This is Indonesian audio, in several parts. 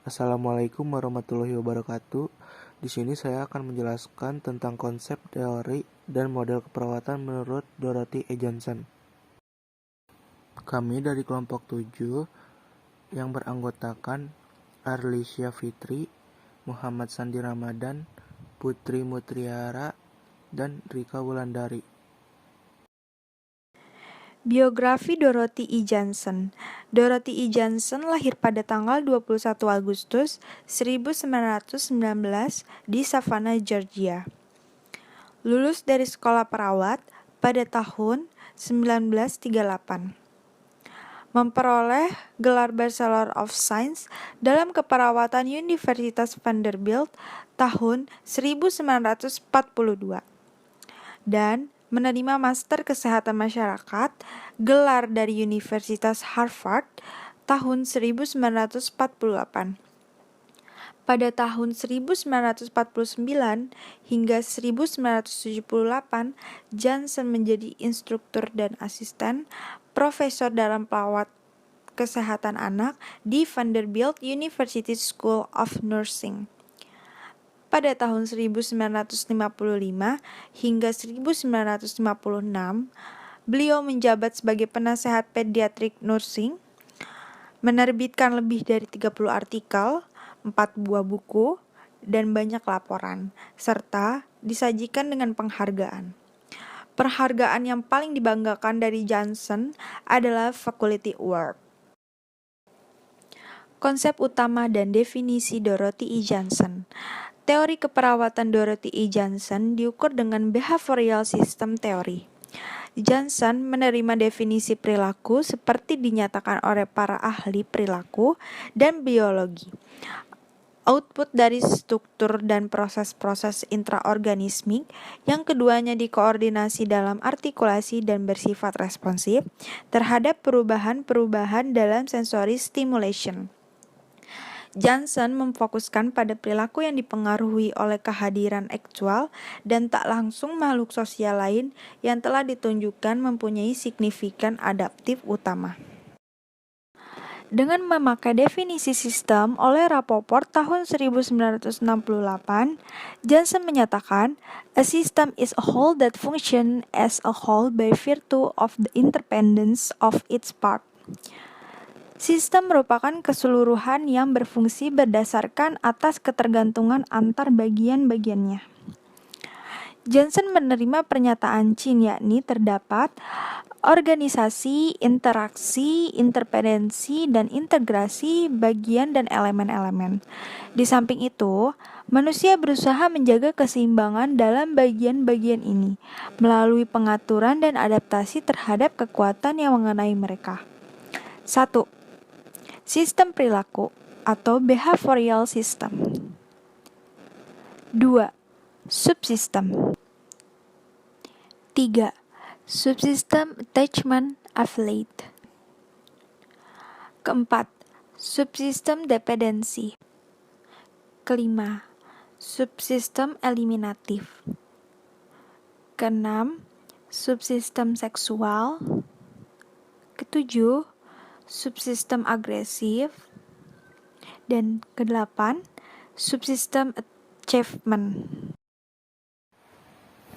Assalamualaikum warahmatullahi wabarakatuh. Di sini saya akan menjelaskan tentang konsep, teori, dan model keperawatan menurut Dorothy E. Johnson. Kami dari kelompok 7 yang beranggotakan Arlisya Fitri, Muhammad Sandi Ramadan, Putri Mutriara, dan Rika Wulandari. Biografi Dorothy E. Johnson. Dorothy E. Johnson lahir pada tanggal 21 Agustus 1919 di Savannah, Georgia. Lulus dari sekolah perawat pada tahun 1938. Memperoleh gelar Bachelor of Science dalam keperawatan Universitas Vanderbilt tahun 1942. Dan menerima Master Kesehatan Masyarakat gelar dari Universitas Harvard tahun 1948. Pada tahun 1949 hingga 1978, Johnson menjadi instruktur dan asisten profesor dalam perawat kesehatan anak di Vanderbilt University School of Nursing. Pada tahun 1955 hingga 1956, beliau menjabat sebagai penasehat pediatrik nursing, menerbitkan lebih dari 30 artikel, 4 buah buku, dan banyak laporan, serta disajikan dengan penghargaan. Penghargaan yang paling dibanggakan dari Johnson adalah Faculty Award. Konsep utama dan definisi Dorothy E. Johnson. Teori keperawatan Dorothy E. Johnson diukur dengan behavioral system theory. Johnson menerima definisi perilaku seperti dinyatakan oleh para ahli perilaku dan biologi. Output dari struktur dan proses-proses intraorganismik yang keduanya dikoordinasi dalam artikulasi dan bersifat responsif terhadap perubahan-perubahan dalam sensory stimulation. Johnson memfokuskan pada perilaku yang dipengaruhi oleh kehadiran aktual dan tak langsung makhluk sosial lain yang telah ditunjukkan mempunyai signifikan adaptif utama. Dengan memakai definisi sistem oleh Rappaport tahun 1968, Johnson menyatakan, "A system is a whole that functions as a whole by virtue of the interdependence of its part." Sistem merupakan keseluruhan yang berfungsi berdasarkan atas ketergantungan antar bagian-bagiannya. Johnson menerima pernyataan Chin, yakni terdapat organisasi, interaksi, interdependensi, dan integrasi bagian dan elemen-elemen. Di samping itu, manusia berusaha menjaga keseimbangan dalam bagian-bagian ini melalui pengaturan dan adaptasi terhadap kekuatan yang mengenai mereka. 1. Sistem perilaku atau behavioral system. 2. Subsistem. 3. Subsistem attachment affiliate. Keempat, subsistem dependensi. Kelima, subsistem eliminatif. Keenam, subsistem seksual. Ketujuh, subsistem agresif. Dan kedelapan, subsistem achievement.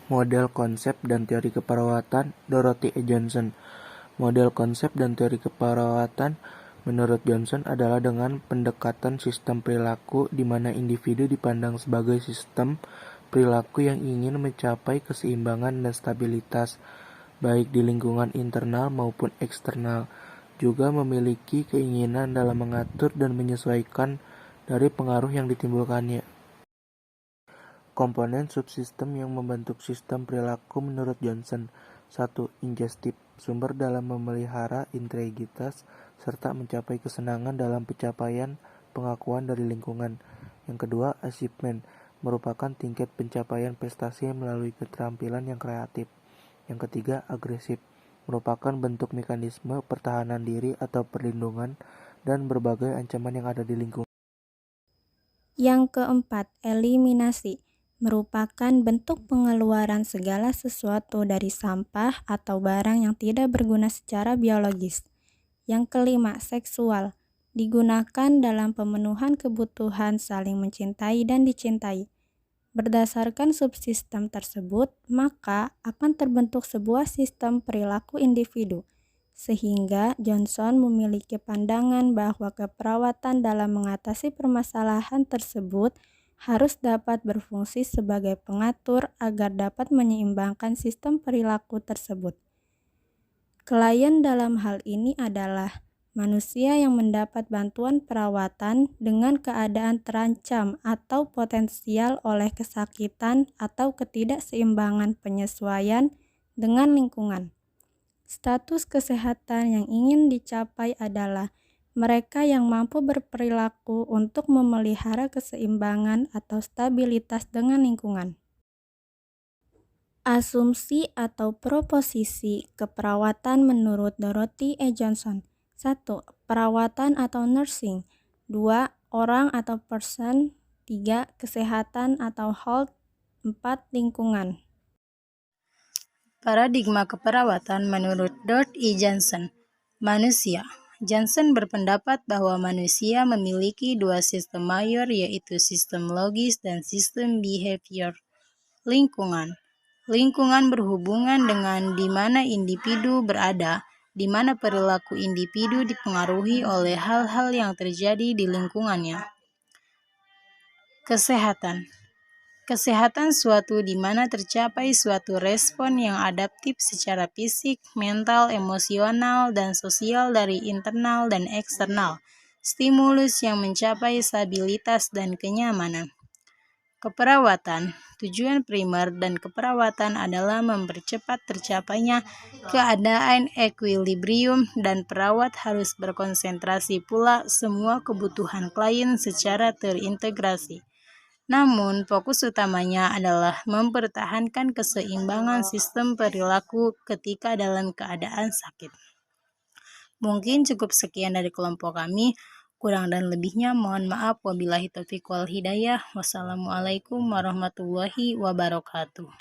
Model konsep dan teori keperawatan Dorothy E. Johnson. Model konsep dan teori keperawatan menurut Johnson adalah dengan pendekatan sistem perilaku di mana individu dipandang sebagai sistem perilaku yang ingin mencapai keseimbangan dan stabilitas, baik di lingkungan internal maupun eksternal, juga memiliki keinginan dalam mengatur dan menyesuaikan dari pengaruh yang ditimbulkannya. Komponen subsistem yang membentuk sistem perilaku menurut Johnson. 1. Ingestif, sumber dalam memelihara integritas serta mencapai kesenangan dalam pencapaian pengakuan dari lingkungan. Yang kedua, achievement, merupakan tingkat pencapaian prestasi melalui keterampilan yang kreatif. Yang ketiga, agresif, merupakan bentuk mekanisme pertahanan diri atau perlindungan dan berbagai ancaman yang ada di lingkungan. Yang keempat, eliminasi, merupakan bentuk pengeluaran segala sesuatu dari sampah atau barang yang tidak berguna secara biologis. Yang kelima, seksual, digunakan dalam pemenuhan kebutuhan saling mencintai dan dicintai. Berdasarkan subsistem tersebut, maka akan terbentuk sebuah sistem perilaku individu, sehingga Johnson memiliki pandangan bahwa keperawatan dalam mengatasi permasalahan tersebut harus dapat berfungsi sebagai pengatur agar dapat menyeimbangkan sistem perilaku tersebut. Klien dalam hal ini adalah manusia yang mendapat bantuan perawatan dengan keadaan terancam atau potensial oleh kesakitan atau ketidakseimbangan penyesuaian dengan lingkungan. Status kesehatan yang ingin dicapai adalah mereka yang mampu berperilaku untuk memelihara keseimbangan atau stabilitas dengan lingkungan. Asumsi atau proposisi keperawatan menurut Dorothy E. Johnson. 1. Perawatan atau nursing. 2. Orang atau person. 3. Kesehatan atau health. 4. Lingkungan. Paradigma keperawatan menurut Dorothy E. Johnson. Manusia. Johnson berpendapat bahwa manusia memiliki dua sistem mayor, yaitu sistem logis dan sistem behavior. Lingkungan. Lingkungan berhubungan dengan di mana individu berada, di mana perilaku individu dipengaruhi oleh hal-hal yang terjadi di lingkungannya. Kesehatan. Kesehatan suatu di mana tercapai suatu respon yang adaptif secara fisik, mental, emosional, dan sosial dari internal dan eksternal. Stimulus yang mencapai stabilitas dan kenyamanan. Keperawatan. Tujuan primer dan keperawatan adalah mempercepat tercapainya keadaan equilibrium, dan perawat harus berkonsentrasi pula semua kebutuhan klien secara terintegrasi. Namun, fokus utamanya adalah mempertahankan keseimbangan sistem perilaku ketika dalam keadaan sakit. Mungkin cukup sekian dari kelompok kami. Kurang dan lebihnya mohon maaf. Wabillahi taufiq wal hidayah. Wassalamualaikum warahmatullahi wabarakatuh.